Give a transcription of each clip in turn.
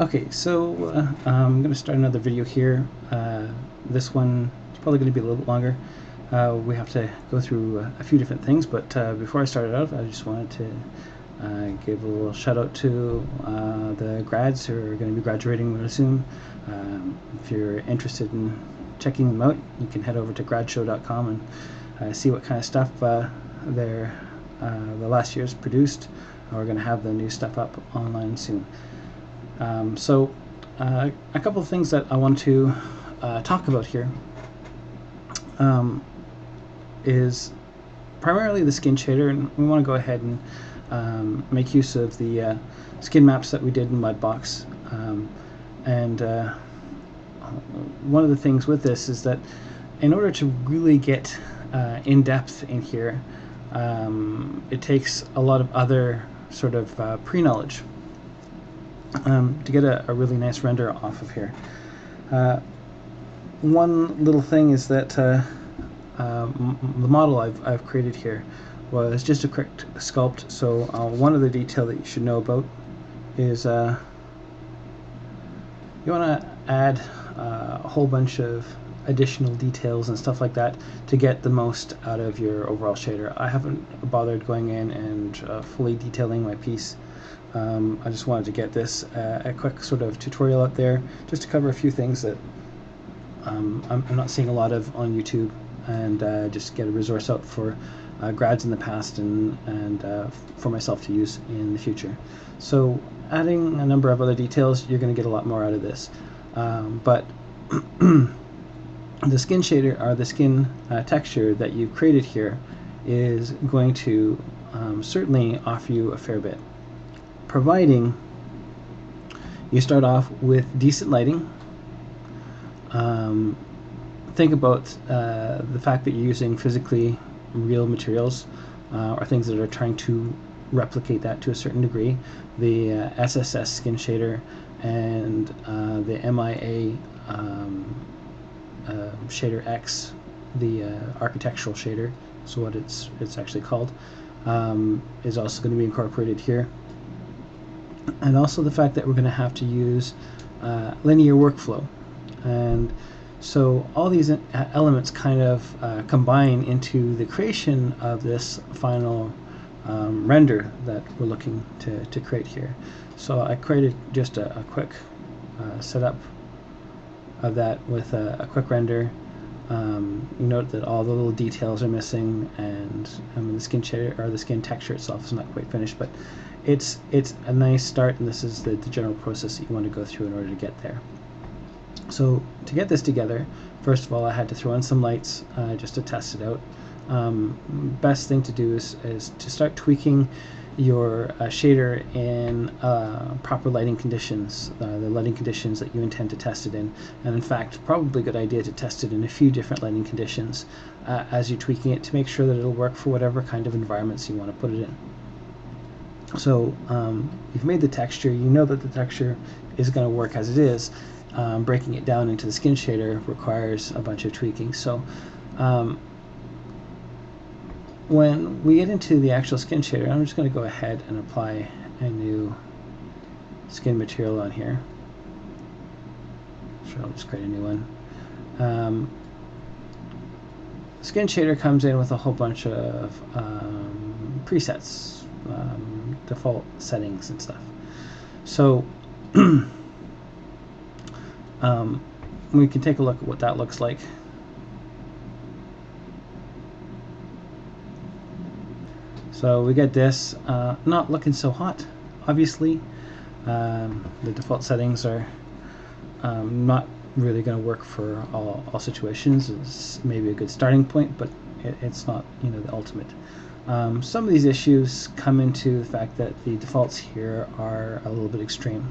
Okay, so I'm going to start another video here. This one is probably going to be a little bit longer. We have to go through a few different things, but before I started out, I just wanted to give a little shout out to the grads who are going to be graduating real soon. If you're interested in checking them out, you can head over to gradshow.com and see what kind of stuff the last year's produced. We're going to have the new stuff up online soon. A couple of things that I want to talk about here is primarily the skin shader, and we want to go ahead and make use of the skin maps that we did in Mudbox. One of the things with this is that in order to really get in depth in here, it takes a lot of other sort of pre-knowledge to get a really nice render off of here. One little thing is that the model I've created here was just a quick sculpt. So one other detail that you should know about is you want to add a whole bunch of additional details and stuff like that to get the most out of your overall shader. I haven't bothered going in and fully detailing my piece. I just wanted to get this a quick sort of tutorial out there just to cover a few things that I'm not seeing a lot of on YouTube, and just get a resource out for grads in the past and for myself to use in the future. So adding a number of other details, you're going to get a lot more out of this. But the skin shader, or the skin texture that you've created here, is going to certainly offer you a fair bit, providing you start off with decent lighting. Think about the fact that you're using physically real materials, or things that are trying to replicate that to a certain degree. The SSS skin shader and the MIA shader X, the architectural shader, so what it's actually called, is also going to be incorporated here. And also the fact that we're going to have to use linear workflow. And so all these elements kind of combine into the creation of this final render that we're looking to create here. So I created just a quick setup of that with a quick render. You note that all the little details are missing, and the skin shader, or the skin texture itself, is not quite finished, but it's a nice start, and this is the general process that you want to go through in order to get there. So to get this together, first of all, I had to throw in some lights just to test it out. Best thing to do is to start tweaking your shader in proper lighting conditions, the lighting conditions that you intend to test it in. And in fact, probably a good idea to test it in a few different lighting conditions as you're tweaking it, to make sure that it'll work for whatever kind of environments you want to put it in. So you've made the texture, you know that the texture is going to work as it is. Breaking it down into the skin shader requires a bunch of tweaking. So when we get into the actual skin shader, I'm just going to go ahead and apply a new skin material on here. So I'll just create a new one. Skin shader comes in with a whole bunch of presets, default settings and stuff. So we can take a look at what that looks like. So we get this, not looking so hot, obviously. The default settings are not really going to work for all situations. It's maybe a good starting point, but it's not, the ultimate. Some of these issues come into the fact that the defaults here are a little bit extreme.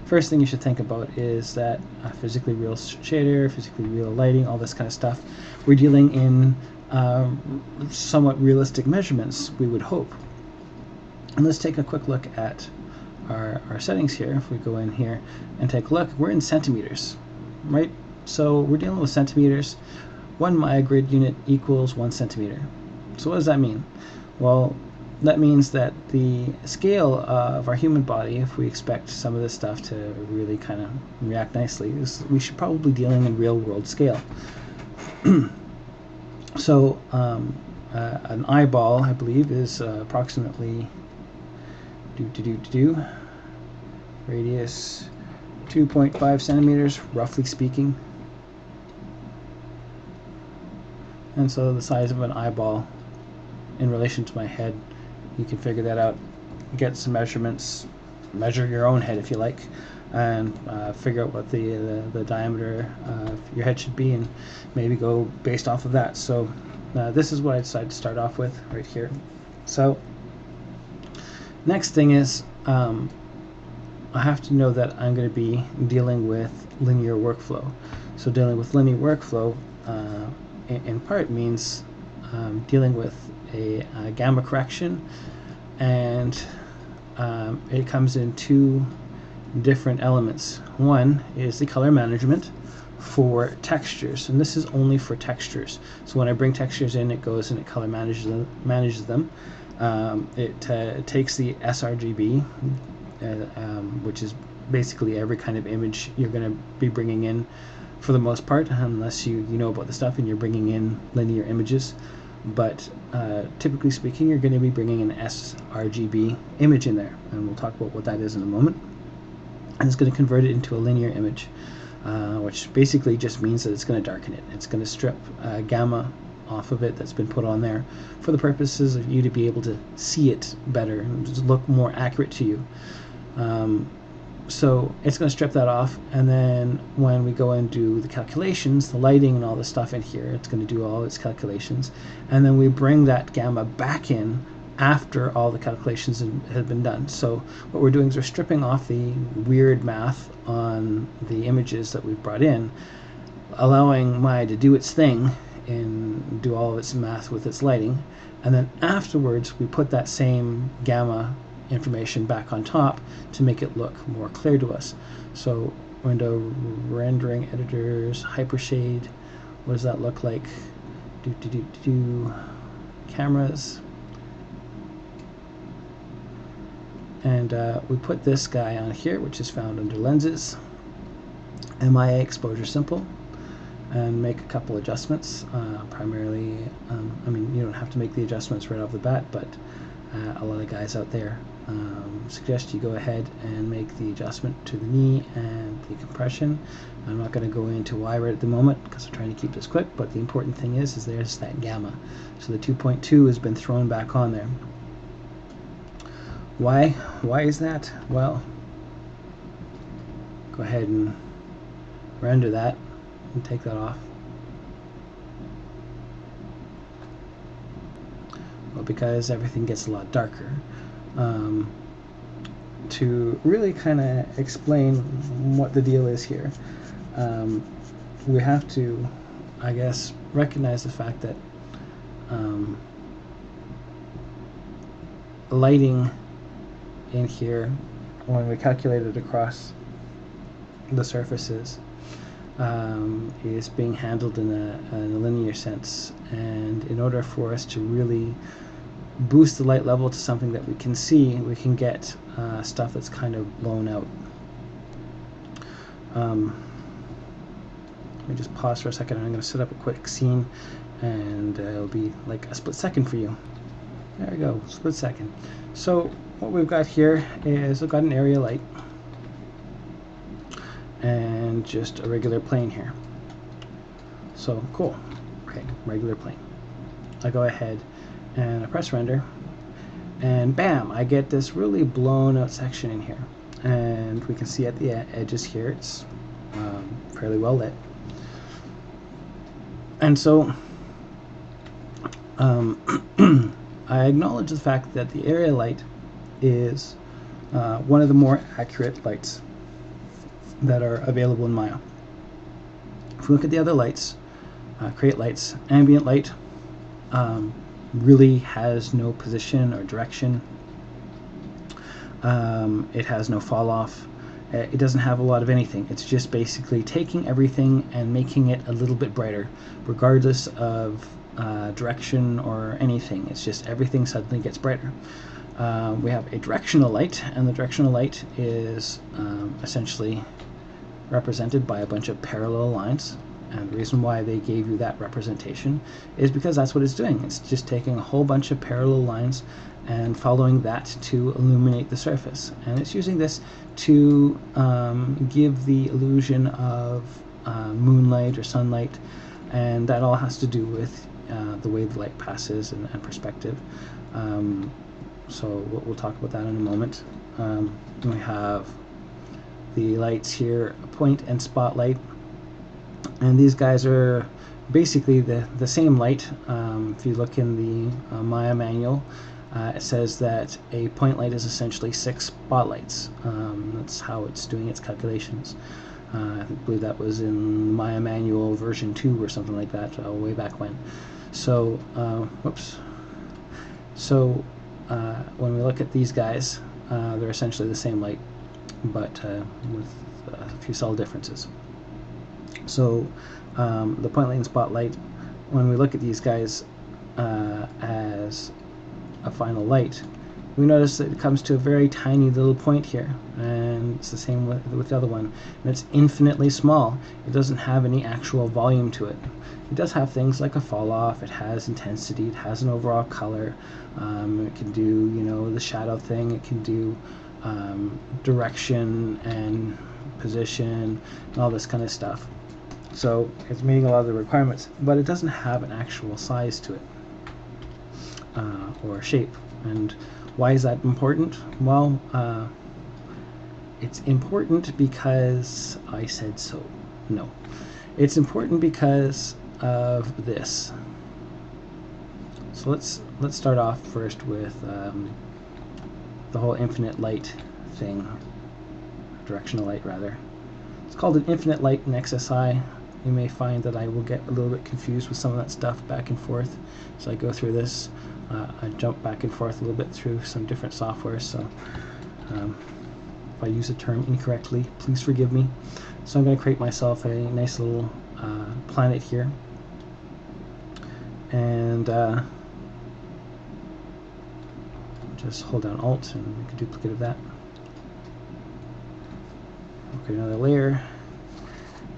First thing you should think about is that physically real shader, physically real lighting, all this kind of stuff, we're dealing in somewhat realistic measurements, we would hope. And let's take a quick look at our settings here. If we go in here and take a look, we're in centimeters, right? So we're dealing with centimeters. 1 MIA grid unit equals 1 centimeter. So what does that mean? Well, that means that the scale of our human body, if we expect some of this stuff to really kind of react nicely, is we should probably be dealing in real world scale. So an eyeball, I believe, is approximately radius 2.5 centimeters, roughly speaking. And so the size of an eyeball in relation to my head, you can figure that out, get some measurements, measure your own head if you like, and figure out what the diameter of your head should be, and maybe go based off of that. So this is what I decided to start off with right here. So next thing is I have to know that I'm going to be dealing with linear workflow. So dealing with linear workflow in part means dealing with a gamma correction, and it comes in two different elements. One is the color management for textures, and this is only for textures. So when I bring textures in, it goes and it color manages them. It takes the sRGB, which is basically every kind of image you're going to be bringing in for the most part, unless you know about the stuff and you're bringing in linear images. But typically speaking, you're going to be bringing an sRGB image in there, and we'll talk about what that is in a moment. And it's going to convert it into a linear image, which basically just means that it's going to darken it. It's going to strip gamma off of it that's been put on there for the purposes of you to be able to see it better and just look more accurate to you. So it's going to strip that off, and then when we go and do the calculations, the lighting and all the stuff in here, it's going to do all its calculations, and then we bring that gamma back in after all the calculations have been done. So what we're doing is we're stripping off the weird math on the images that we've brought in, allowing Maya to do its thing and do all of its math with its lighting, and then afterwards we put that same gamma information back on top to make it look more clear to us. So window rendering editors, hypershade, what does that look like? Cameras, and we put this guy on here, which is found under lenses, MIA exposure simple, and make a couple adjustments. Primarily, I mean, you don't have to make the adjustments right off the bat, but a lot of guys out there suggest you go ahead and make the adjustment to the knee and the compression. I'm not going to go into why right at the moment because I'm trying to keep this quick, but the important thing is there's that gamma. So the 2.2 has been thrown back on there. Why is that? Well, go ahead and render that and take that off. Well, because everything gets a lot darker. To really kind of explain what the deal is here, we have to, I guess, recognize the fact that lighting in here, when we calculate it across the surfaces, is being handled in a linear sense, and in order for us to really boost the light level to something that we can see, we can get stuff that's kind of blown out. Let me just pause for a second. I'm going to set up a quick scene, and it'll be like a split second for you. There we go, split second. So what we've got here is we've got an area light and just a regular plane here. So cool. Okay, regular plane. I go ahead and I press render, and bam, I get this really blown out section in here, and we can see at the edges here it's fairly well lit. And so I acknowledge the fact that the area light is one of the more accurate lights that are available in Maya. If we look at the other lights, create lights, ambient light really has no position or direction. It has no fall off. It doesn't have a lot of anything. It's just basically taking everything and making it a little bit brighter, regardless of direction or anything. It's just everything suddenly gets brighter. We have a directional light, and the directional light is essentially represented by a bunch of parallel lines. And the reason why they gave you that representation is because that's what it's doing. It's just taking a whole bunch of parallel lines and following that to illuminate the surface. And it's using this to give the illusion of moonlight or sunlight, and that all has to do with the way the light passes and perspective. So we'll talk about that in a moment. We have the lights here, point and spotlight, and these guys are basically the same light. If you look in the MIA manual, it says that a point light is essentially 6 spotlights. That's how it's doing its calculations. I believe that was in MIA manual version 2 or something like that, way back when. So, whoops. So, when we look at these guys, they're essentially the same light, but with a few subtle differences. So, the point light and spotlight, when we look at these guys as a final light, we notice that it comes to a very tiny little point here, and it's the same with the other one, and it's infinitely small. It doesn't have any actual volume to it. It does have things like a fall off, it has intensity, it has an overall color, it can do, you know, the shadow thing, it can do direction and position and all this kind of stuff. So it's meeting a lot of the requirements, but it doesn't have an actual size to it or shape. And why is that important? Well, it's important because I said so. No, it's important because of this. So let's start off first with the whole infinite light thing, directional light rather. It's called an infinite light in XSI. You may find that I will get a little bit confused with some of that stuff back and forth as I go through this. I jump back and forth a little bit through some different software, so if I use a term incorrectly, please forgive me. So I'm going to create myself a nice little planet here, and just hold down Alt and make a duplicate of that. Okay, another layer,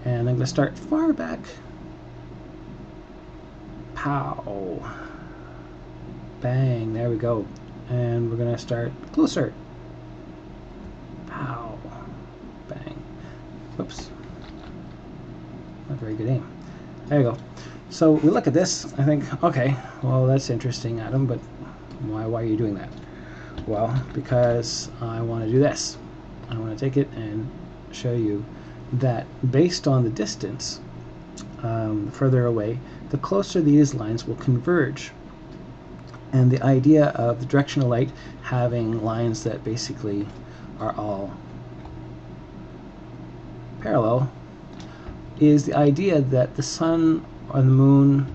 and I'm going to start far back. Pow! Bang, there we go. And we're going to start closer. Pow! Bang. Whoops. Not very good aim. There you go. So we look at this, I think, okay, well that's interesting, Adam, but why are you doing that? Well, because I want to do this. I want to take it and show you that based on the distance, further away, the closer these lines will converge. And the idea of the directional light having lines that basically are all parallel is the idea that the sun or the moon,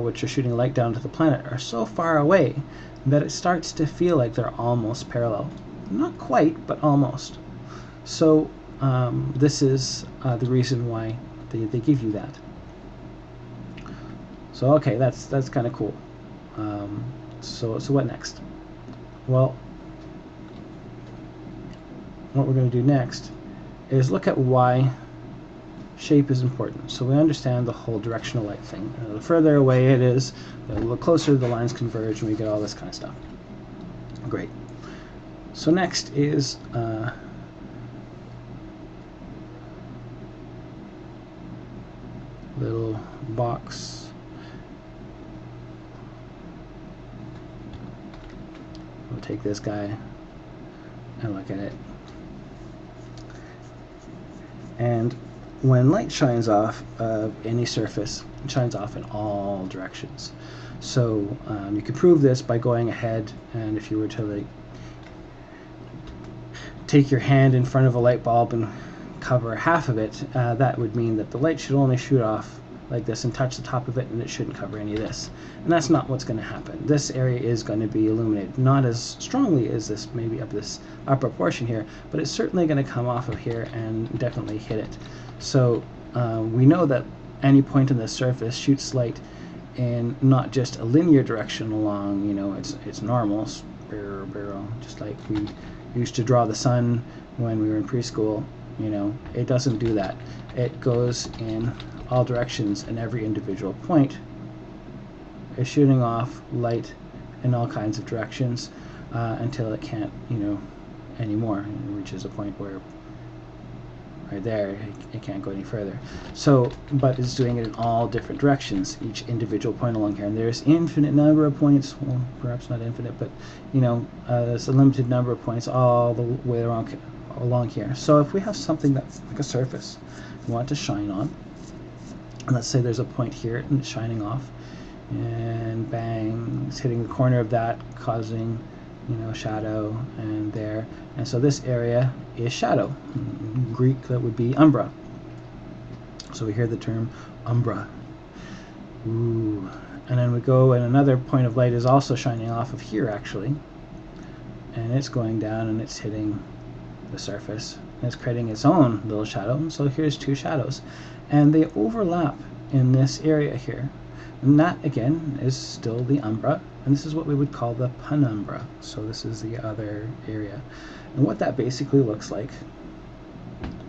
which are shooting light down to the planet, are so far away that it starts to feel like they're almost parallel. Not quite, but almost. So this is the reason why they give you that. So okay, that's kind of cool. So what next? Well, what we're going to do next is look at why shape is important. So we understand the whole directional light thing. The further away it is, the closer the lines converge, and we get all this kind of stuff. Great. So next is little box. We'll take this guy and look at it. And when light shines off of any surface, it shines off in all directions. So you could prove this by going ahead, and if you were to like take your hand in front of a light bulb and cover half of it, that would mean that the light should only shoot off like this and touch the top of it, and it shouldn't cover any of this. And that's not what's going to happen. This area is going to be illuminated, not as strongly as this, maybe up this upper portion here, but it's certainly going to come off of here and definitely hit it. So we know that any point on the surface shoots light in not just a linear direction along, it's normal, barrel, just like we used to draw the sun when we were in preschool. It doesn't do that. It goes in all directions, and every individual point is shooting off light in all kinds of directions until it can't, anymore, and it reaches a point where right there it can't go any further. So, but it's doing it in all different directions, each individual point along here, and there's infinite number of points, well, perhaps not infinite, but there's a limited number of points all the way along here. So if we have something that's like a surface we want to shine on, and let's say there's a point here and it's shining off, and bang, it's hitting the corner of that, causing shadow, and there, and so this area is shadow. In Greek that would be umbra. So we hear the term umbra. Ooh. And then we go, and another point of light is also shining off of here actually, and it's going down and it's hitting the surface, and it's creating its own little shadow. And so here's two shadows, and they overlap in this area here, and that again is still the umbra, and this is what we would call the penumbra. So this is the other area, and what that basically looks like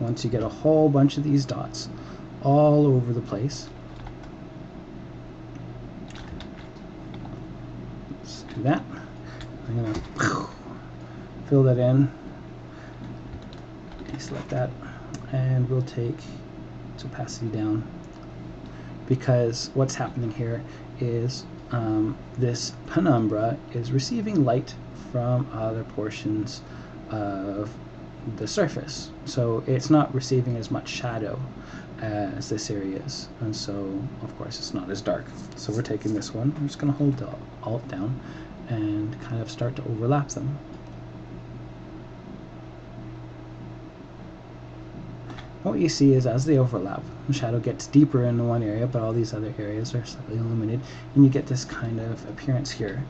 once you get a whole bunch of these dots all over the place. Let's do that. I'm going to fill that in, deselect that, and we'll take its opacity down, because what's happening here is this penumbra is receiving light from other portions of the surface, so it's not receiving as much shadow as this area is, and so of course it's not as dark. So we're taking this one, we're just going to hold the Alt down and kind of start to overlap them. What you see is as they overlap, the shadow gets deeper in one area, but all these other areas are slightly illuminated, and you get this kind of appearance here.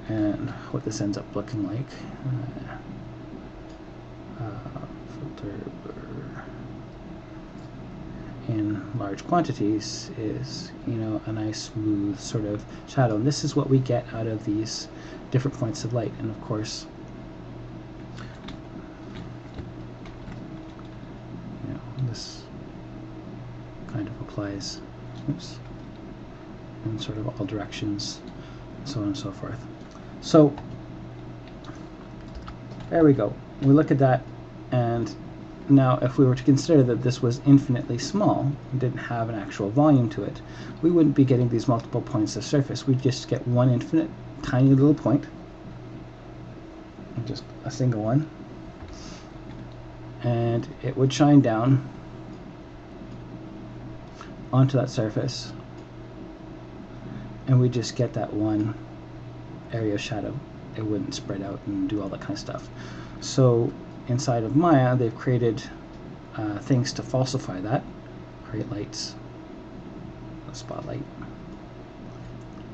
And what this ends up looking like, filter in large quantities, is a nice smooth sort of shadow. And this is what we get out of these different points of light. And of course, this kind of applies, oops, in sort of all directions, so on and so forth. So there we go. We look at that, and now if we were to consider that this was infinitely small, and didn't have an actual volume to it, we wouldn't be getting these multiple points of surface. We'd just get one infinite tiny little point, just a single one, and it would shine down onto that surface, and we just get that one area of shadow. It wouldn't spread out and do all that kind of stuff. So inside of Maya, they've created things to falsify that. Create lights, a spotlight,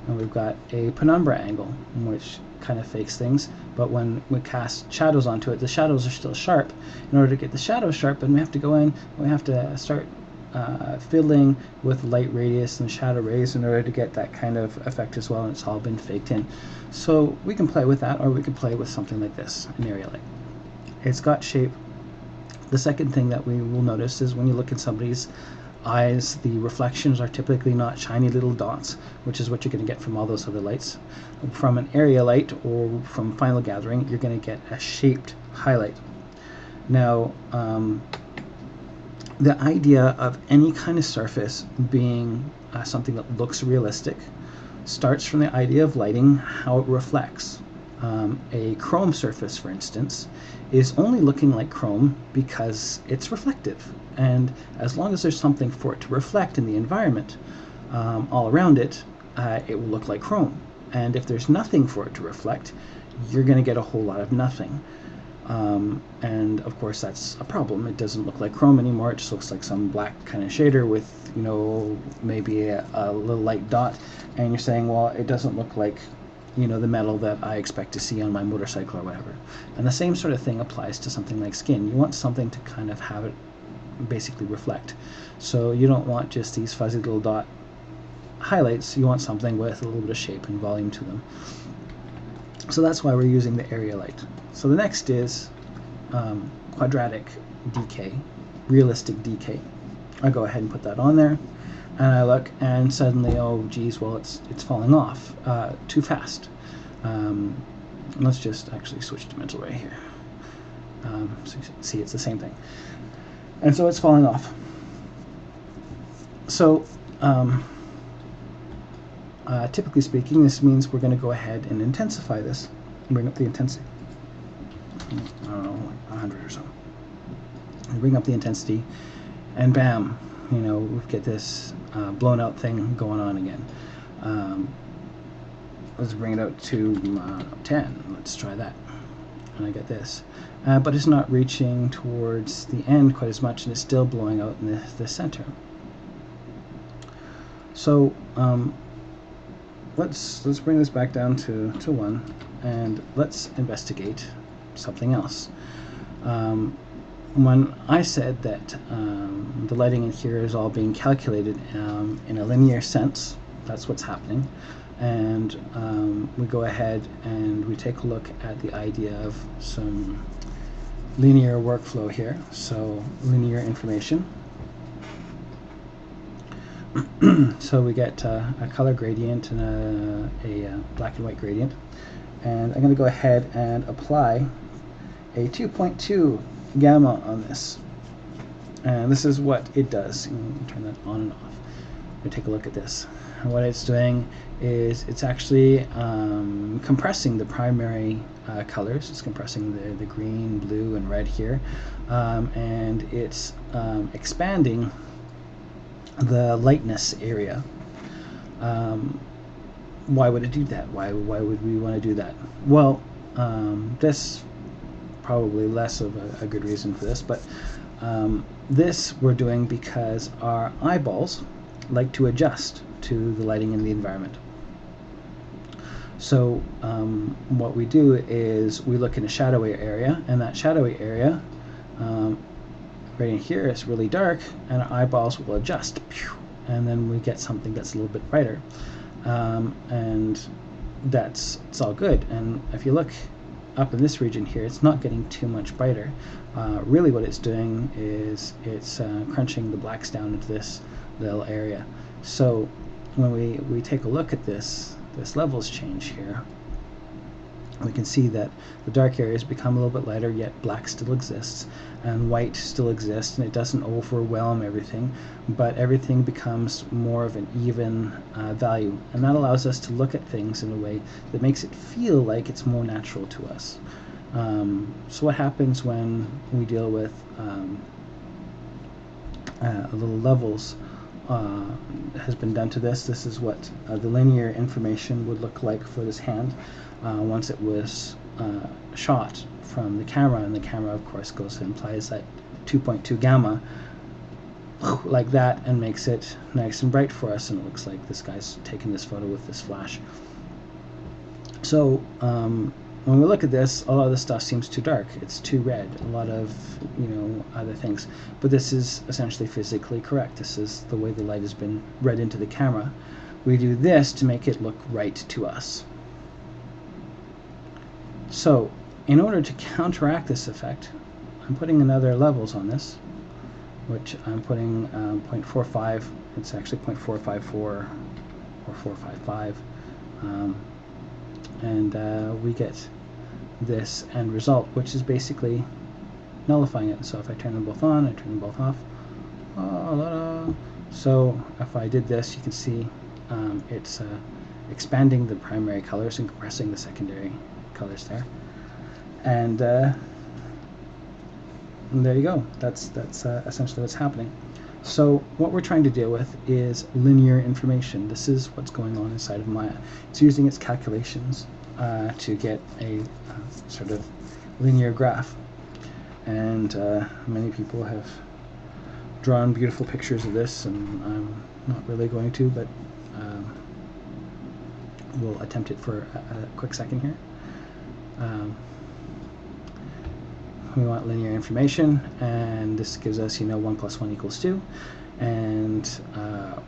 and we've got a penumbra angle, which kind of fakes things, but when we cast shadows onto it, the shadows are still sharp. In order to get the shadows sharp, and we have to go in, we have to start fiddling with light radius and shadow rays in order to get that kind of effect as well, and it's all been faked in. So we can play with that, or we can play with something like this, an area light. It's got shape. The second thing that we will notice is when you look at somebody's eyes, the reflections are typically not shiny little dots, which is what you're going to get from all those other lights. From an area light or from final gathering, you're going to get a shaped highlight. Now, the idea of any kind of surface being something that looks realistic starts from the idea of lighting, how it reflects. A chrome surface, for instance, is only looking like chrome because it's reflective, and as long as there's something for it to reflect in the environment all around it, it will look like chrome. And if there's nothing for it to reflect, you're going to get a whole lot of nothing. And of course that's a problem. It doesn't look like chrome anymore. It just looks like some black kind of shader with, maybe a little light dot, and you're saying, well, it doesn't look like, the metal that I expect to see on my motorcycle or whatever. And the same sort of thing applies to something like skin. You want something to kind of have it basically reflect. So you don't want just these fuzzy little dot highlights, you want something with a little bit of shape and volume to them. So that's why we're using the area light. So the next is quadratic decay, realistic decay. I go ahead and put that on there, and I look, and suddenly, oh geez, well it's falling off too fast. Let's just actually switch to mental ray here. So you see it's the same thing. And so it's falling off. So typically speaking, this means we're going to go ahead and intensify this, and bring up the intensity. I don't know, like 100 or so. And bring up the intensity, and bam, you know, we get this blown out thing going on again. Let's bring it out to 10. Let's try that. And I get this. But it's not reaching towards the end quite as much, and it's still blowing out in the center. So let's bring this back down to 1, and let's investigate something else. When I said that the lighting in here is all being calculated in a linear sense, that's what's happening. And we go ahead and we take a look at the idea of some linear workflow here. So linear information. So we get a color gradient and a black and white gradient. And I'm going to go ahead and apply a 2.2 gamma on this. And this is what it does. You can turn that on and off. We take a look at this. And what it's doing is it's actually compressing the primary colors. It's compressing the green, blue, and red here, and it's expanding the lightness area. Why would it do that? Why would we want to do that? Well, this probably less of a good reason for this, but this we're doing because our eyeballs like to adjust to the lighting in the environment. So what we do is we look in a shadowy area, and that shadowy area right in here is really dark, and our eyeballs will adjust, and then we get something that's a little bit brighter, and it's all good. And if you look up in this region here, it's not getting too much brighter. Really what it's doing is it's crunching the blacks down into this little area. So when we take a look at this levels change here, we can see that the dark areas become a little bit lighter, yet black still exists, and white still exists, and it doesn't overwhelm everything, but everything becomes more of an even value, and that allows us to look at things in a way that makes it feel like it's more natural to us. So what happens when we deal with little levels has been done to this. This is what the linear information would look like for this hand once it was shot from the camera, and the camera of course goes and applies that 2.2 gamma like that and makes it nice and bright for us, and it looks like this guy's taking this photo with this flash. So when we look at this, a lot of the stuff seems too dark, it's too red, a lot of other things, but this is essentially physically correct. This is the way the light has been read into the camera. We do this to make it look right to us. So in order to counteract this effect, I'm putting another levels on this, which I'm putting 0.45, it's actually 0.454 or 455, and we get this end result, which is basically nullifying it. So if I turn them both on, I turn them both off. So if I did this, you can see it's expanding the primary colors and compressing the secondary colors there. And there you go. That's essentially what's happening. So what we're trying to deal with is linear information. This is what's going on inside of Maya. It's using its calculations to get a sort of linear graph. And many people have drawn beautiful pictures of this, and I'm not really going to, but we'll attempt it for a quick second here. We want linear information, and this gives us 1 + 1 = 2. And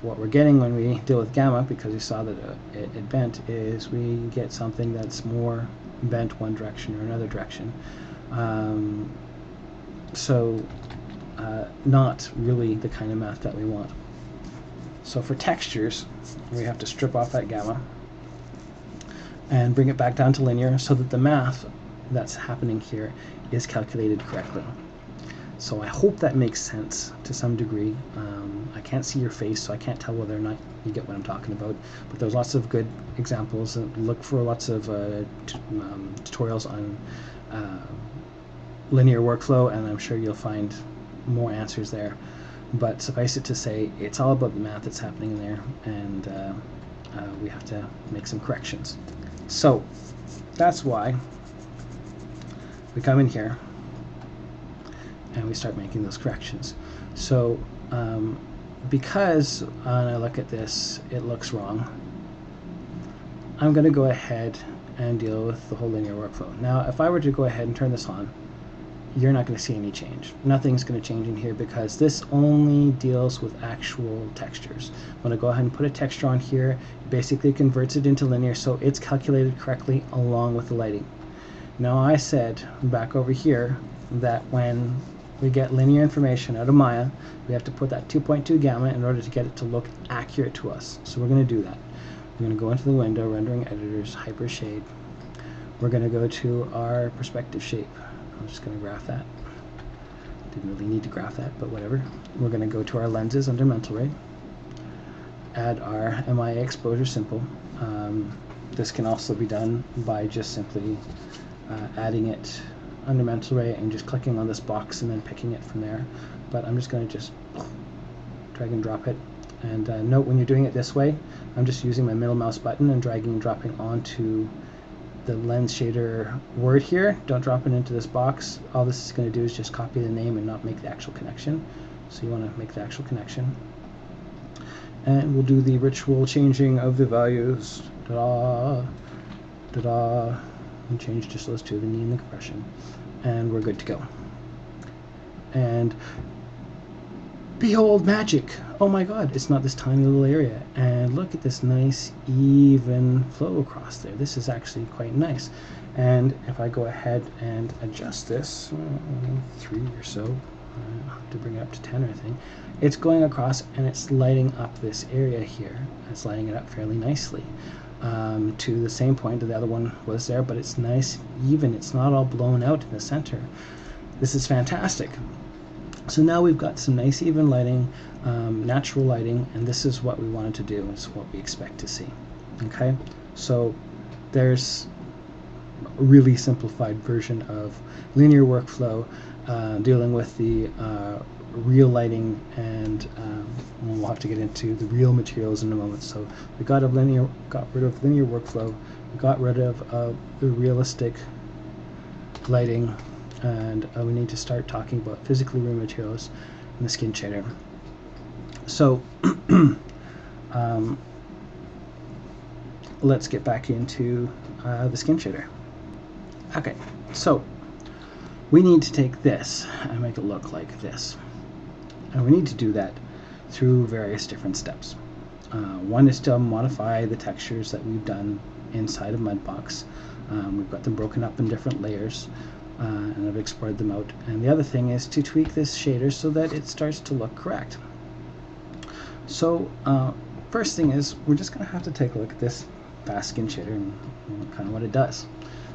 what we're getting when we deal with gamma, because we saw that it bent, is we get something that's more bent one direction or another direction. So not really the kind of math that we want. So for textures, we have to strip off that gamma and bring it back down to linear so that the math that's happening here is calculated correctly. So I hope that makes sense to some degree. I can't see your face, so I can't tell whether or not you get what I'm talking about. But there's lots of good examples. Look for lots of tutorials on linear workflow, and I'm sure you'll find more answers there. But suffice it to say, it's all about the math that's happening there, and we have to make some corrections. So that's why we come in here and we start making those corrections. So because when I look at this, it looks wrong, I'm going to go ahead and deal with the whole linear workflow. Now, if I were to go ahead and turn this on, you're not going to see any change. Nothing's going to change in here because this only deals with actual textures. When I go ahead and put a texture on here, it basically converts it into linear, so it's calculated correctly along with the lighting. Now, I said back over here that when we get linear information out of Maya, we have to put that 2.2 gamma in order to get it to look accurate to us. So we're going to do that. We're going to go into the window, rendering editors, hyper shade. We're going to go to our perspective shape. I'm just going to graph that. Didn't really need to graph that, but whatever. We're going to go to our lenses under mental ray, add our MIA exposure simple. This can also be done by just simply adding it under mental ray and just clicking on this box and then picking it from there. But I'm just going to just drag and drop it. And note, when you're doing it this way, I'm just using my middle mouse button and dragging and dropping onto the lens shader word here. Don't drop it into this box. All this is going to do is just copy the name and not make the actual connection. So you want to make the actual connection. And we'll do the ritual changing of the values. Ta-da! Ta-da! And change just those two, the knee and the compression. And we're good to go. And behold magic! Oh my god, it's not this tiny little area. And look at this nice even flow across there. This is actually quite nice. And if I go ahead and adjust this, 3 or so, I'll have to bring it up to 10 or anything, it's going across and it's lighting up this area here. It's lighting it up fairly nicely. To the same point that the other one was there, but it's nice, even. It's not all blown out in the center. This is fantastic. So now we've got some nice even lighting, natural lighting, and this is what we wanted to do. It's what we expect to see. Okay, so there's a really simplified version of linear workflow dealing with the real lighting, and we'll have to get into the real materials in a moment. So we got rid of linear workflow, we got rid of the realistic lighting, and we need to start talking about physically real materials and the skin shader. So let's get back into the skin shader. Okay, so we need to take this and make it look like this. And we need to do that through various different steps. One is to modify the textures that we've done inside of Mudbox. We've got them broken up in different layers, and I've exported them out. And the other thing is to tweak this shader so that it starts to look correct. So first thing is, we're just going to have to take a look at this fast skin shader and kind of what it does.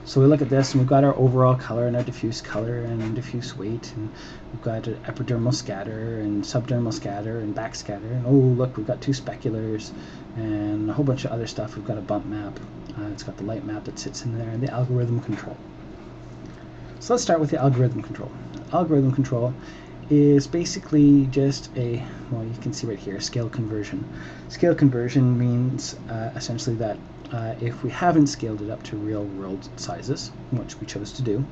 So we look at this, and we've got our overall color and our diffuse color and diffuse weight, and we've got an epidermal scatter and subdermal scatter and back scatter, and oh look, we've got 2 speculars and a whole bunch of other stuff. We've got a bump map, it's got the light map that sits in there, and the algorithm control. So let's start with the algorithm control. Algorithm control is basically just a, well, you can see right here, scale conversion. Scale conversion means essentially that if we haven't scaled it up to real world sizes, which we chose to do,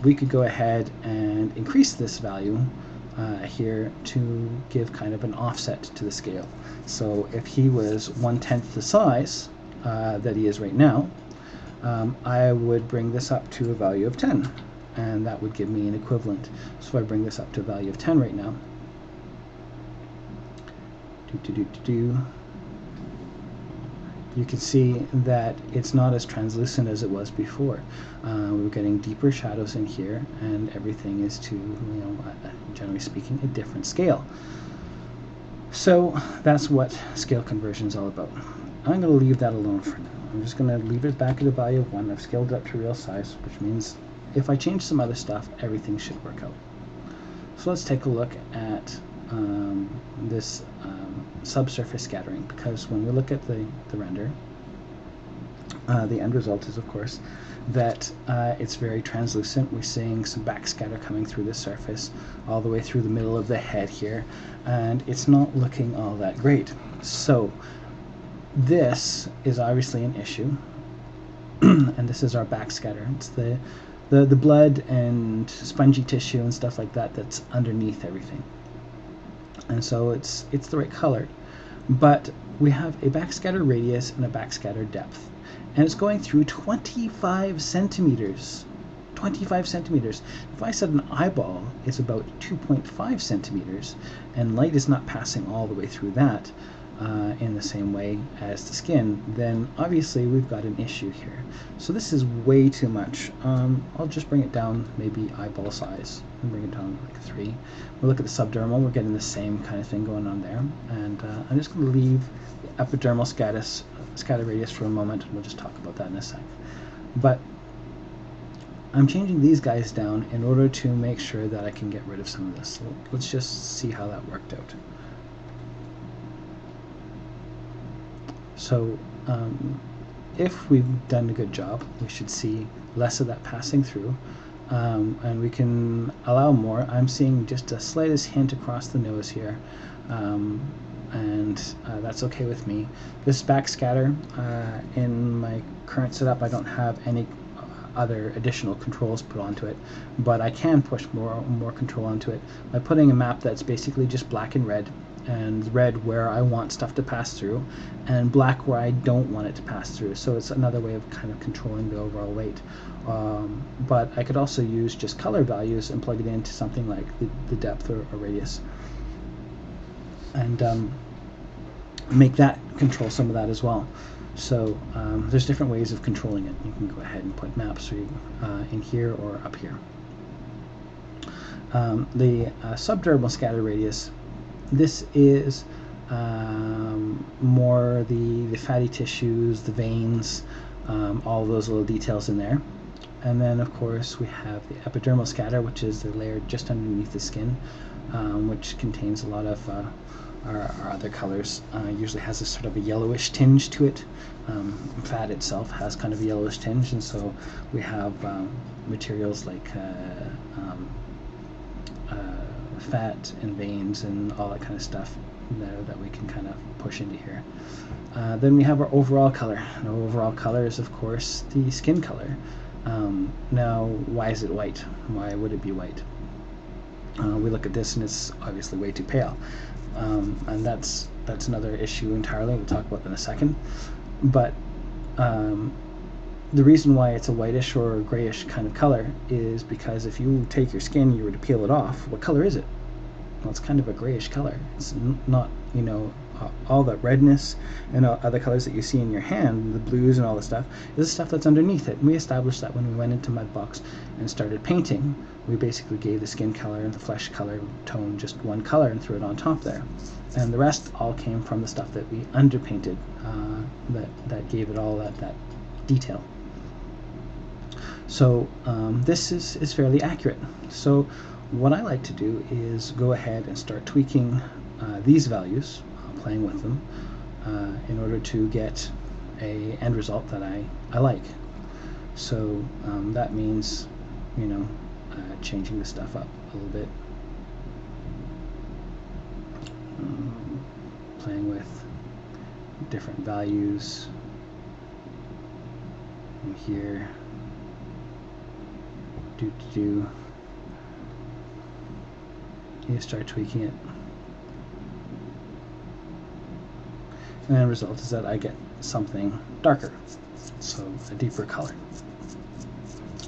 we could go ahead and increase this value here to give kind of an offset to the scale. So if he was 1/10 the size that he is right now, I would bring this up to a value of 10, and that would give me an equivalent. So if I bring this up to a value of 10 right now, You can see that it's not as translucent as it was before. We're getting deeper shadows in here, and everything is to, generally speaking, a different scale. So that's what scale conversion is all about. I'm going to leave that alone for now. I'm just going to leave it back at a value of 1. I've scaled it up to real size, which means if I change some other stuff, everything should work out. So let's take a look at this subsurface scattering, because when we look at the render, the end result is, of course, that it's very translucent. We're seeing some backscatter coming through the surface all the way through the middle of the head here, and it's not looking all that great. So this is obviously an issue, and this is our backscatter. It's the blood and spongy tissue and stuff like that that's underneath everything. And so it's the right color, but we have a backscatter radius and a backscatter depth, and it's going through 25 centimeters. 25 centimeters. If I said an eyeball is about 2.5 centimeters, and light is not passing all the way through that in the same way as the skin, then obviously we've got an issue here. So this is way too much. I'll just bring it down maybe eyeball size and bring it down like a 3. We'll look at the subdermal. We're getting the same kind of thing going on there, and I'm just going to leave the epidermal scatter radius for a moment, and we'll just talk about that in a sec. But I'm changing these guys down in order to make sure that I can get rid of some of this. So let's just see how that worked out. So if we've done a good job, we should see less of that passing through, and we can allow more. I'm seeing just a slightest hint across the nose here, and that's okay with me. This backscatter, in my current setup, I don't have any other additional controls put onto it, but I can push more control onto it by putting a map that's basically just black and red, and red where I want stuff to pass through, and black where I don't want it to pass through. So it's another way of kind of controlling the overall weight. But I could also use just color values and plug it into something like the depth or radius, and make that control some of that as well. So there's different ways of controlling it. You can go ahead and put maps in here or up here. The subdermal scatter radius, this is more the fatty tissues, the veins, all those little details in there. And then of course we have the epidermal scatter, which is the layer just underneath the skin, which contains a lot of our other colors. Usually has a sort of a yellowish tinge to it. Fat itself has kind of a yellowish tinge, and so we have materials like fat and veins and all that kind of stuff there that we can kind of push into here. Then we have our overall color. And our overall color is, of course, the skin color. Now, why is it white? Why would it be white? We look at this and it's obviously way too pale. And that's another issue entirely. We'll talk about that in a second. But the reason why it's a whitish or grayish kind of color is because if you take your skin, you were to peel it off, what color is it? Well, it's kind of a grayish color. It's not, all that redness and other colors that you see in your hand, the blues and all the stuff, is the stuff that's underneath it. And we established that when we went into Mudbox and started painting. We basically gave the skin color and the flesh color tone just one color and threw it on top there. And the rest all came from the stuff that we underpainted, that gave it all that detail. So this is fairly accurate. So what I like to do is go ahead and start tweaking these values, playing with them, in order to get a end result that I like. So that means, changing the stuff up a little bit, playing with different values in here. You start tweaking it, and the result is that I get something darker, so a deeper color.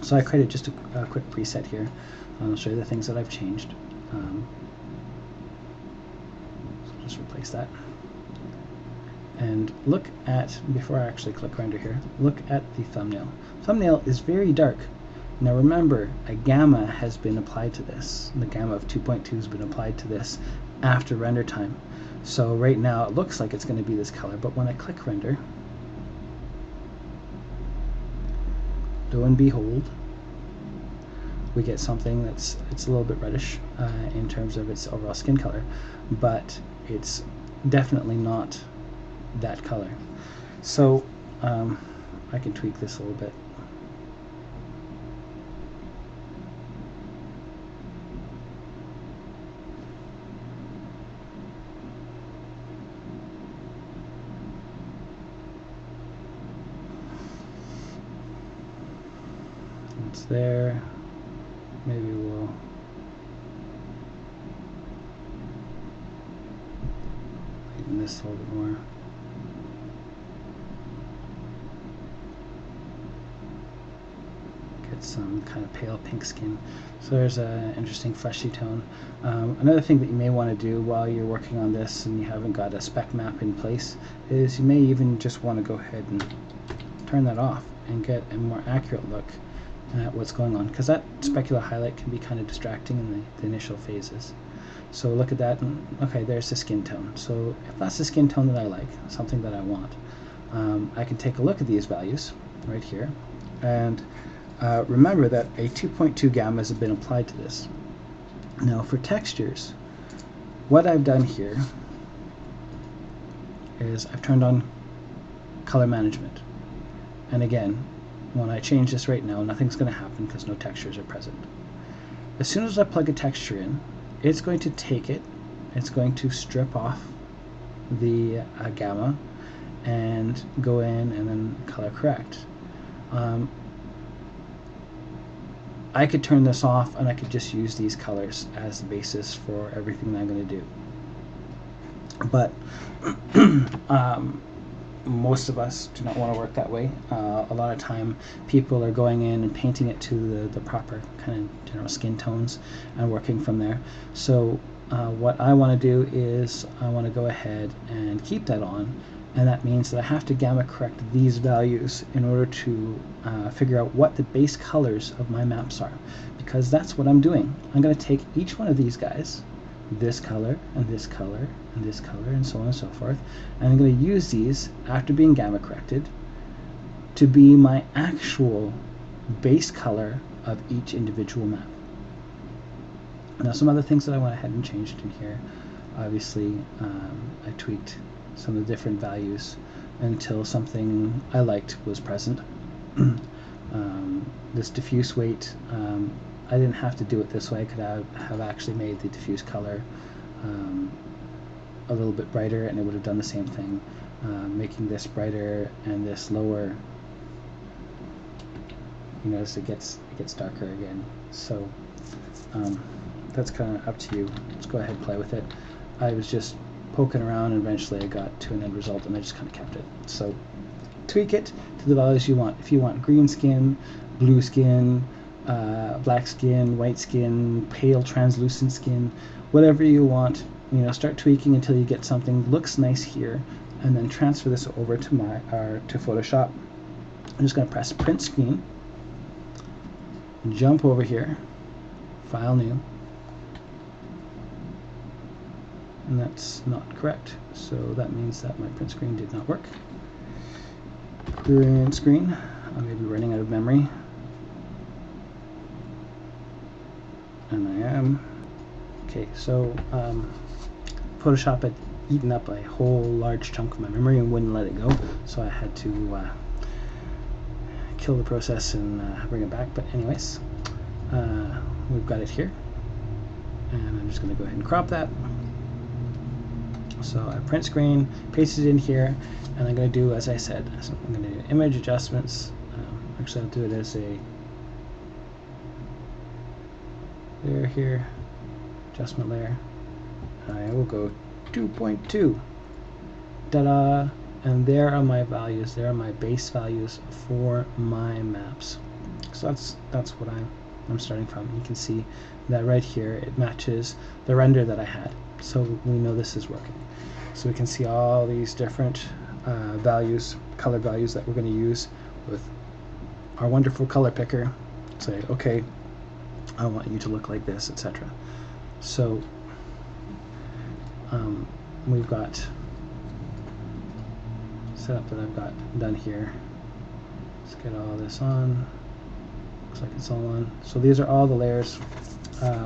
So I created just a quick preset here. I'll show you the things that I've changed. So just replace that. And look at, before I actually click render here, look at the thumbnail. Thumbnail is very dark. Now remember, a gamma has been applied to this. The gamma of 2.2 has been applied to this after render time. So right now it looks like it's going to be this color, but when I click render, lo and behold, we get something it's a little bit reddish in terms of its overall skin color, but it's definitely not that color. So I can tweak this a little bit. It's there. Maybe we'll lighten this a little bit more. Get some kind of pale pink skin. So there's an interesting fleshy tone. Another thing that you may want to do while you're working on this and you haven't got a spec map in place is you may even just want to go ahead and turn that off and get a more accurate look at what's going on, because that specular highlight can be kind of distracting in the initial phases. So look at that, and okay, there's the skin tone. So if that's the skin tone that I like, something that I want, I can take a look at these values right here, and remember that a 2.2 gamma has been applied to this. Now for textures, what I've done here is I've turned on color management, and again, when I change this right now, nothing's going to happen because no textures are present. As soon as I plug a texture in, it's going to take it, it's going to strip off the gamma and go in and then color correct. I could turn this off and I could just use these colors as the basis for everything that I'm going to do. But most of us do not want to work that way. A lot of time people are going in and painting it to the proper kind of general skin tones and working from there. So what I want to do is I want to go ahead and keep that on, and that means that I have to gamma correct these values in order to figure out what the base colors of my maps are, because that's what I'm doing. I'm going to take each one of these guys, this color and this color and this color and so on and so forth, and I'm going to use these after being gamma corrected to be my actual base color of each individual map. Now some other things that I went ahead and changed in here, obviously I tweaked some of the different values until something I liked was present. This diffuse weight, I didn't have to do it this way. I could have actually made the diffuse color a little bit brighter and it would have done the same thing. Making this brighter and this lower, you notice it gets darker again. So that's kind of up to you. Let's go ahead and play with it. I was just poking around and eventually I got to an end result and I just kind of kept it. So tweak it to the values you want. If you want green skin, blue skin, black skin, white skin, pale translucent skin, whatever you want, you know, start tweaking until you get something that looks nice here, and then transfer this over to to Photoshop. I'm just going to press print screen, jump over here, file new, and that's not correct, so that means that my print screen did not work. Print screen, I may be running out of memory. And I am. Okay, so Photoshop had eaten up a whole large chunk of my memory and wouldn't let it go, so I had to kill the process and bring it back. But anyways, we've got it here, and I'm just going to go ahead and crop that. So I print screen, paste it in here, and I'm going to do as I said. So I'm going to do image adjustments. Actually, I'll do it as a layer here, adjustment layer. I will go 2.2. Ta-da! And there are my values. There are my base values for my maps. So that's what I'm starting from. You can see that right here it matches the render that I had. So we know this is working. So we can see all these different values, color values that we're going to use with our wonderful color picker. Say, okay, I want you to look like this, etc. So we've got setup that I've got done here. Let's get all this on. Looks like it's all on. So these are all the layers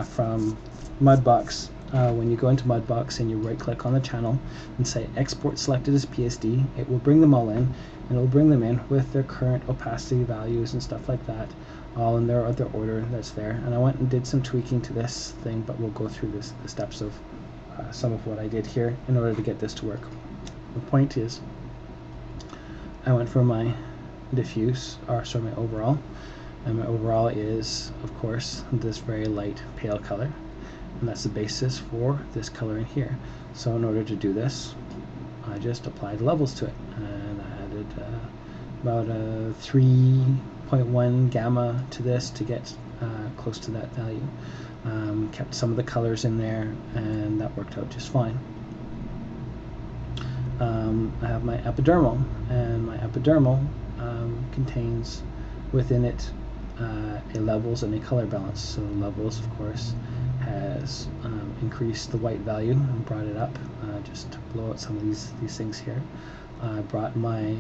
from Mudbox. When you go into Mudbox and you right click on the channel and say export selected as PSD, it will bring them all in, and it will bring them in with their current opacity values and stuff like that, all in their order that's there. And I went and did some tweaking to this thing, but we'll go through the steps of some of what I did here in order to get this to work. The point is, I went for my diffuse, or sorry, my overall, and my overall is, of course, this very light pale color, and that's the basis for this color in here. So in order to do this, I just applied levels to it, and I added about a 3.1 gamma to this to get close to that value. Kept some of the colors in there, and that worked out just fine. I have my epidermal, and my epidermal contains within it a levels and a color balance. So levels, of course, has increased the white value and brought it up just to blow out some of these things here. I brought my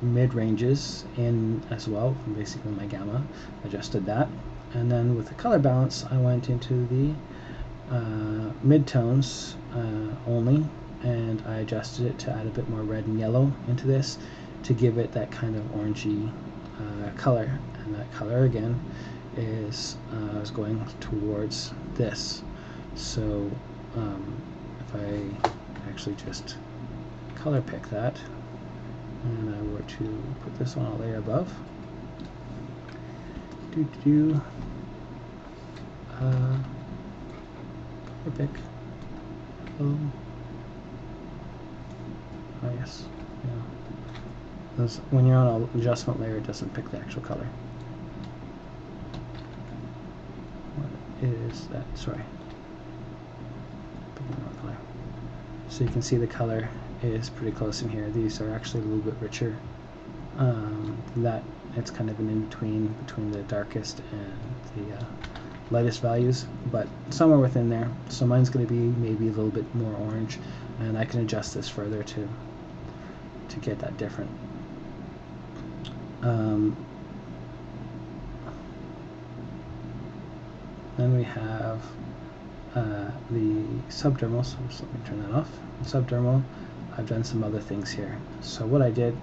mid-ranges in as well, from basically my gamma, adjusted that. And then with the color balance, I went into the mid-tones only, and I adjusted it to add a bit more red and yellow into this to give it that kind of orangey color. And that color again is going towards this. So if I actually just color pick that, and I were to put this on a layer above, color pick, oh yes, yeah. When you're on an adjustment layer, it doesn't pick the actual color. What is that? Sorry. Color. So you can see the color is pretty close in here. These are actually a little bit richer. That it's kind of an in-between between the darkest and the lightest values, but somewhere within there. So mine's going to be maybe a little bit more orange, and I can adjust this further to get that different. Then we have the subdermal, so just let me turn that off. Subdermal, I've done some other things here. So what I did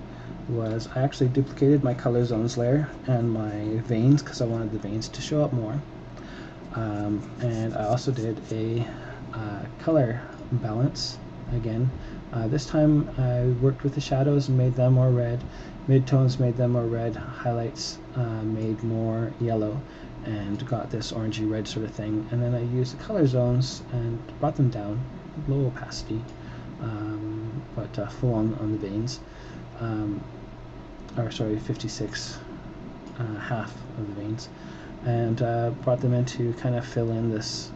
was I actually duplicated my color zones layer and my veins, because I wanted the veins to show up more. And I also did a color balance again. This time I worked with the shadows and made them more red, midtones made them more red, highlights made more yellow, and got this orangey red sort of thing. And then I used the color zones and brought them down, low opacity, but full on the veins, or sorry, 56 half of the veins, and brought them in to kind of fill in this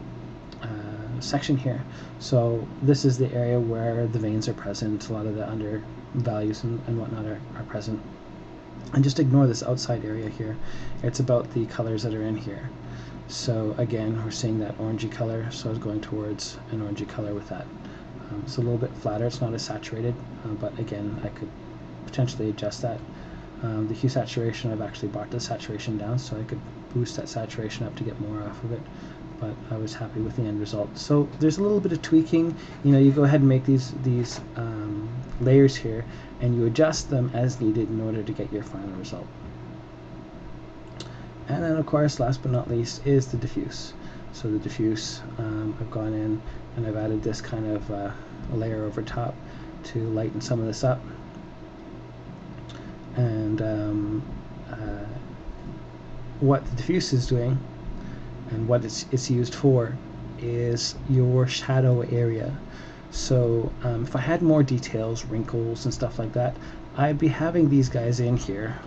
section here. So this is the area where the veins are present, a lot of the under values and whatnot are present. And just ignore this outside area here. It's about the colors that are in here. So again, we're seeing that orangey color, so I was going towards an orangey color with that. It's a little bit flatter, it's not as saturated, but again, I could potentially adjust that. The hue saturation, I've actually brought the saturation down, so I could boost that saturation up to get more off of it, but I was happy with the end result. So there's a little bit of tweaking. You go ahead and make these layers here, and you adjust them as needed in order to get your final result. And then of course, last but not least, is the diffuse. So the diffuse, I've gone in and I've added this kind of a layer over top to lighten some of this up. And what the diffuse is doing and what it's used for is your shadow area. So if I had more details, wrinkles and stuff like that, I'd be having these guys in here.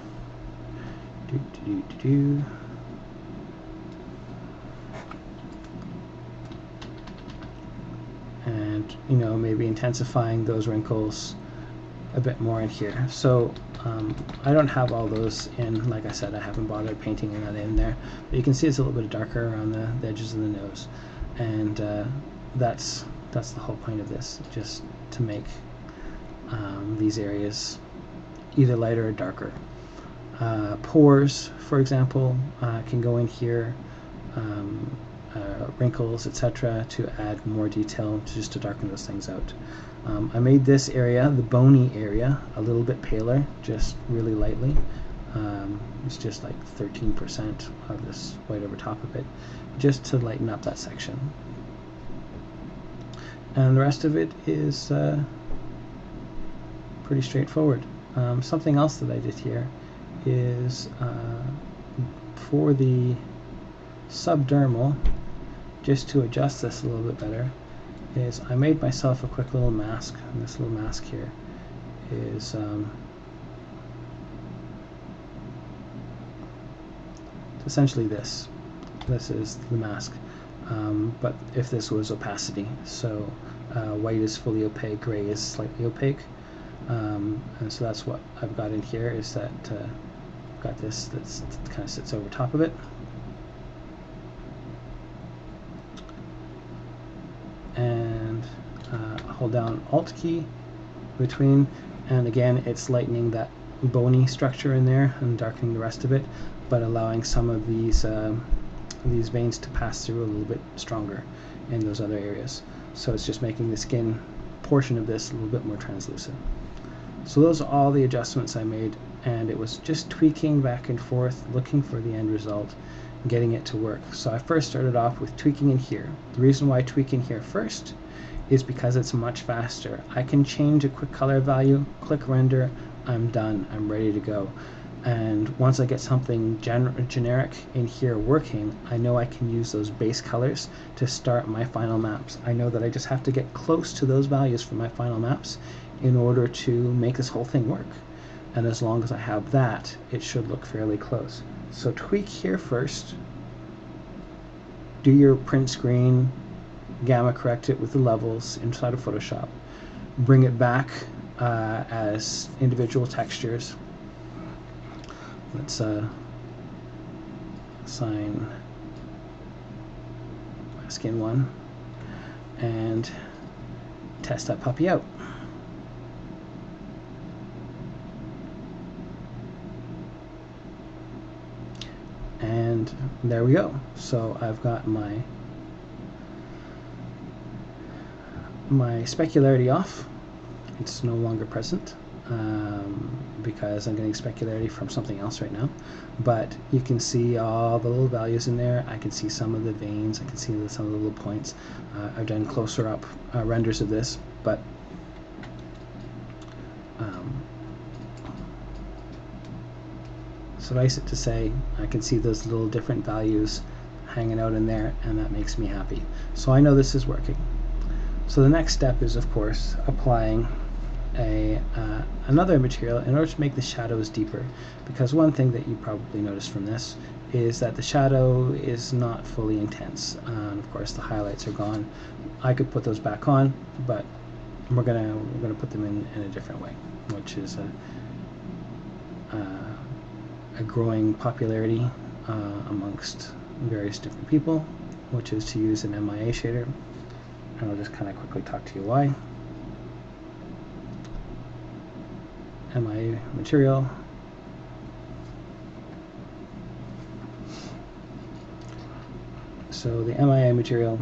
and maybe intensifying those wrinkles a bit more in here. So I don't have all those in. Like I said, I haven't bothered painting that in there, but you can see it's a little bit darker around the edges of the nose, and that's the whole point of this, just to make these areas either lighter or darker. Pores, for example, can go in here, wrinkles, etc., to add more detail, just to darken those things out. I made this area, the bony area, a little bit paler, just really lightly. It's just like 13% of this white over top of it, just to lighten up that section. And the rest of it is pretty straightforward. Something else that I did here is for the subdermal, just to adjust this a little bit better, is I made myself a quick little mask, and this little mask here is essentially this. This is the mask, but if this was opacity, so white is fully opaque, gray is slightly opaque, and so that's what I've got in here, is that I've got this that kind of sits over top of it. And hold down Alt key between, and again it's lightening that bony structure in there and darkening the rest of it, but allowing some of these veins to pass through a little bit stronger in those other areas. So it's just making the skin portion of this a little bit more translucent. So those are all the adjustments I made, and it was just tweaking back and forth, looking for the end result, getting it to work. So I first started off with tweaking in here. The reason why I tweak in here first is because it's much faster. I can change a quick color value, click render, I'm done, I'm ready to go. And once I get something generic in here working, I know I can use those base colors to start my final maps. I know that I just have to get close to those values for my final maps in order to make this whole thing work. And as long as I have that, it should look fairly close. So tweak here first, do your print screen, gamma correct it with the levels inside of Photoshop, bring it back as individual textures. Let's assign skin 1 and test that puppy out. And there we go. So I've got my specularity off. It's no longer present because I'm getting specularity from something else right now. But you can see all the little values in there. I can see some of the veins. I can see some of the little points. I've done closer up renders of this, but suffice it to say, I can see those little different values hanging out in there, and that makes me happy. So I know this is working. So the next step is, of course, applying another material in order to make the shadows deeper, because one thing that you probably noticed from this is that the shadow is not fully intense, and of course the highlights are gone. I could put those back on, but we're gonna put them in a different way, which is a growing popularity amongst various different people, which is to use an MIA shader. And I'll just kind of quickly talk to you why. MIA material. So the MIA material,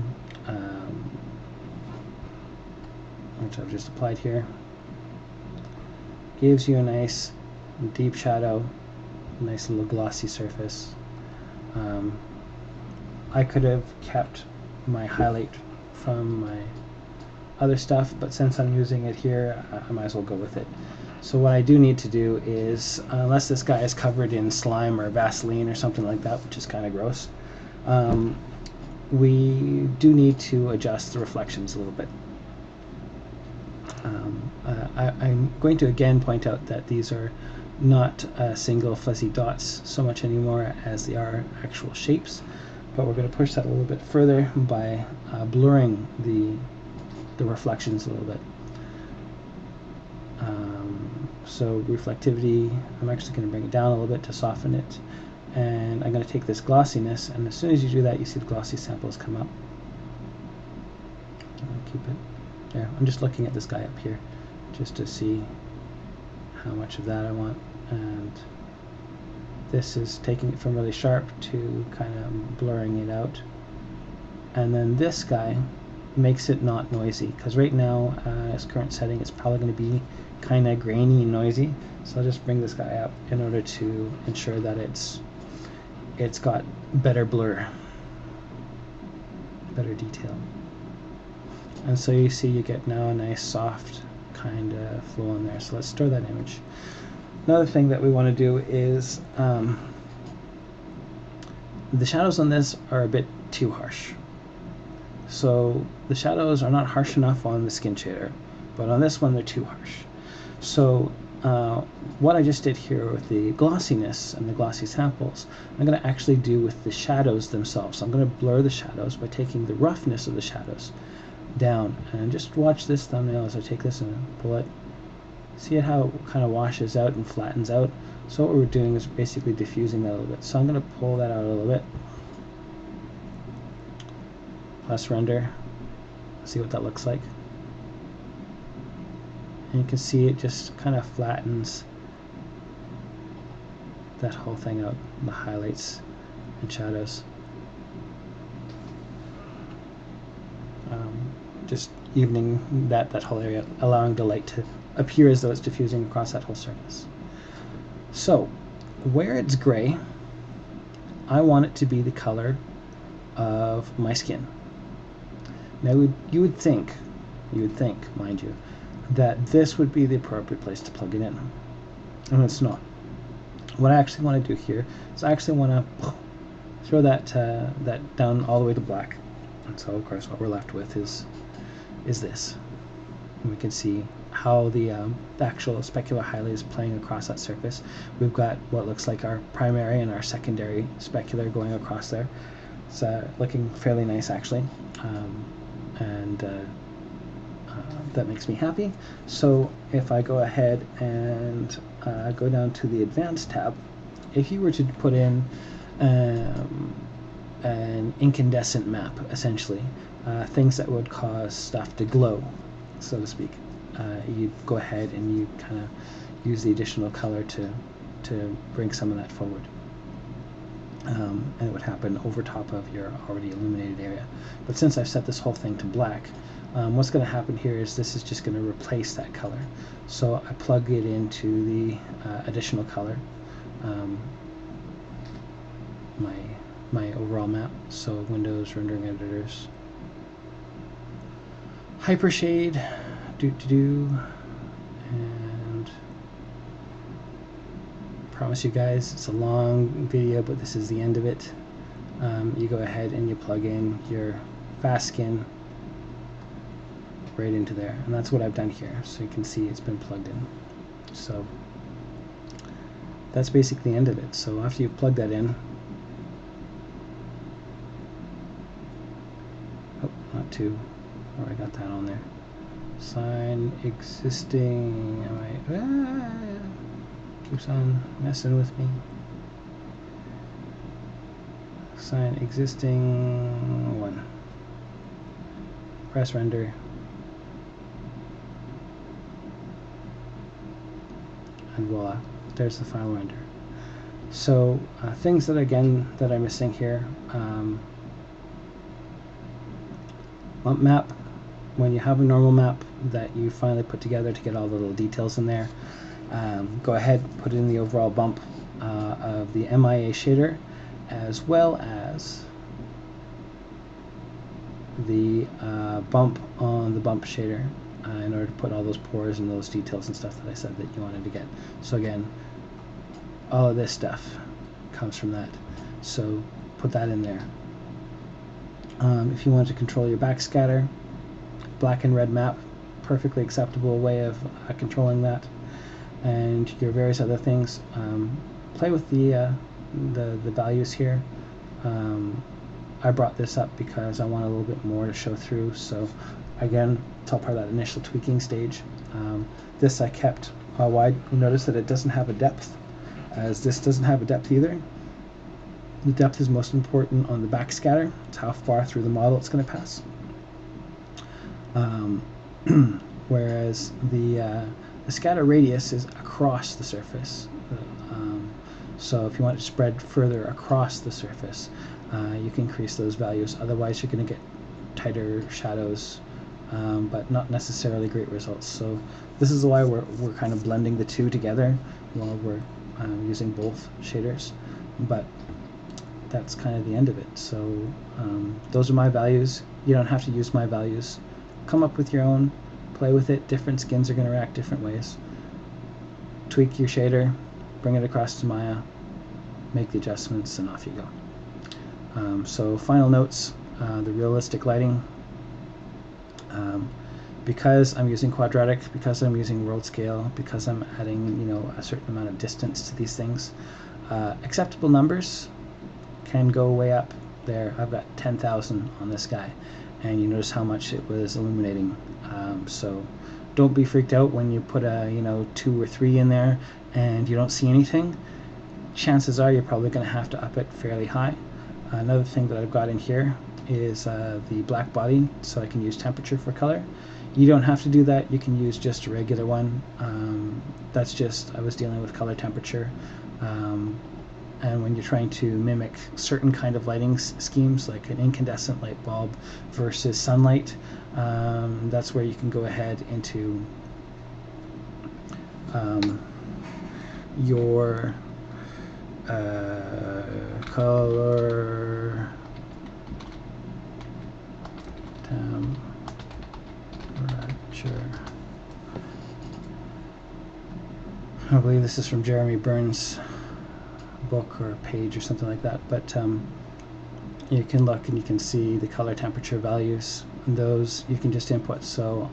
which I've just applied here, gives you a nice deep shadow, nice little glossy surface. I could have kept my highlight from my other stuff, but since I'm using it here, I might as well go with it. So what I do need to do is, unless this guy is covered in slime or Vaseline or something like that, which is kind of gross, we do need to adjust the reflections a little bit. I'm going to again point out that these are not single fuzzy dots so much anymore as they are actual shapes, but we're going to push that a little bit further by blurring the the reflections a little bit. So reflectivity, I'm actually going to bring it down a little bit to soften it, and I'm going to take this glossiness, and as soon as you do that, you see the glossy samples come up. I'll keep it there. I'm just looking at this guy up here just to see how much of that I want, and this is taking it from really sharp to kind of blurring it out. And then this guy makes it not noisy, because right now its current setting is probably going to be kind of grainy and noisy, so I'll just bring this guy up in order to ensure that it's got better blur, better detail. And so you see you get now a nice soft kind of flow in there. So let's store that image. Another thing that we want to do is the shadows on this are a bit too harsh. So the shadows are not harsh enough on the skin shader, but on this one they're too harsh. So what I just did here with the glossiness and the glossy samples, I'm going to actually do with the shadows themselves. So I'm going to blur the shadows by taking the roughness of the shadows down. And just watch this thumbnail as I take this and pull it. See how it kind of washes out and flattens out? So what we're doing is basically diffusing that a little bit. So I'm going to pull that out a little bit. Plus render. See what that looks like. And you can see it just kind of flattens that whole thing out, the highlights and shadows. Just evening that whole area, allowing the light to appear as though it's diffusing across that whole surface. So where it's gray, I want it to be the color of my skin. Now you would think, mind you, that this would be the appropriate place to plug it in, and it's not. What I actually want to do here is I actually want to throw that down all the way to black, and so of course what we're left with is this, and we can see how the actual specular highlight is playing across that surface. We've got what looks like our primary and our secondary specular going across there. It's looking fairly nice actually, and that makes me happy. So if I go ahead and go down to the Advanced tab, if you were to put in an incandescent map, essentially, things that would cause stuff to glow, so to speak, you'd go ahead and you kind of use the additional color to bring some of that forward. And it would happen over top of your already illuminated area. But since I've set this whole thing to black, what's going to happen here is this is just going to replace that color. So I plug it into the additional color, my overall map. So Windows, Rendering Editors, Hypershade, and promise you guys it's a long video, but this is the end of it. You go ahead and you plug in your fast skin right into there, and that's what I've done here. So you can see it's been plugged in. So that's basically the end of it. So after you plug that in, oh, not too, where I got that on there. Sign existing. Keeps on messing with me. Sign existing one. Press render. And voila, there's the final render. So things that that I'm missing here. Lump map. When you have a normal map that you finally put together to get all the little details in there, go ahead, put in the overall bump of the MIA shader, as well as the bump on the bump shader in order to put all those pores and those details and stuff that I said that you wanted to get. So again, all of this stuff comes from that. So put that in there. If you want to control your backscatter, black and red map, perfectly acceptable way of controlling that. And your various other things, play with the values here. I brought this up because I want a little bit more to show through, so again, it's all part of that initial tweaking stage. This I kept wide. You notice that it doesn't have a depth, as this doesn't have a depth either. The depth is most important on the backscatter. It's how far through the model it's going to pass. Whereas the scatter radius is across the surface. So if you want to spread further across the surface, you can increase those values. Otherwise, you're going to get tighter shadows, but not necessarily great results. So this is why we're kind of blending the two together while we're using both shaders. But that's kind of the end of it. So those are my values. You don't have to use my values. Come up with your own, play with it. Different skins are going to react different ways. Tweak your shader, bring it across to Maya, make the adjustments, and off you go. So final notes, the realistic lighting. Because I'm using quadratic, because I'm using world scale, because I'm adding a certain amount of distance to these things, acceptable numbers can go way up there. I've got 10,000 on this guy, and you notice how much it was illuminating. So don't be freaked out when you put a 2 or 3 in there and you don't see anything. Chances are you're probably going to have to up it fairly high. Another thing that I've got in here is the black body, so I can use temperature for color. You don't have to do that. You can use just a regular one. That's just, I was dealing with color temperature. And when you're trying to mimic certain kind of lighting schemes, like an incandescent light bulb versus sunlight, that's where you can go ahead into your color temperature. I believe this is from Jeremy Burns' book or a page or something like that, but you can look and you can see the color temperature values, and those you can just input. So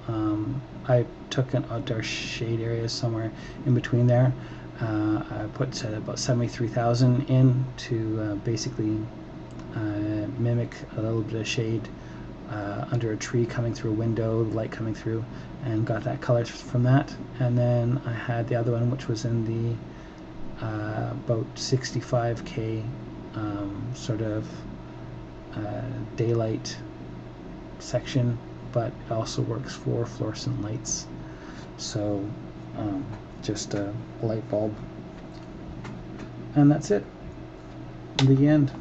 I took an outdoor shade area somewhere in between there. I put about 73,000 in to basically mimic a little bit of shade under a tree coming through a window, light coming through, and got that color from that. And then I had the other one, which was in the about 65K sort of daylight section, but it also works for fluorescent lights. So just a light bulb, and that's it. The end.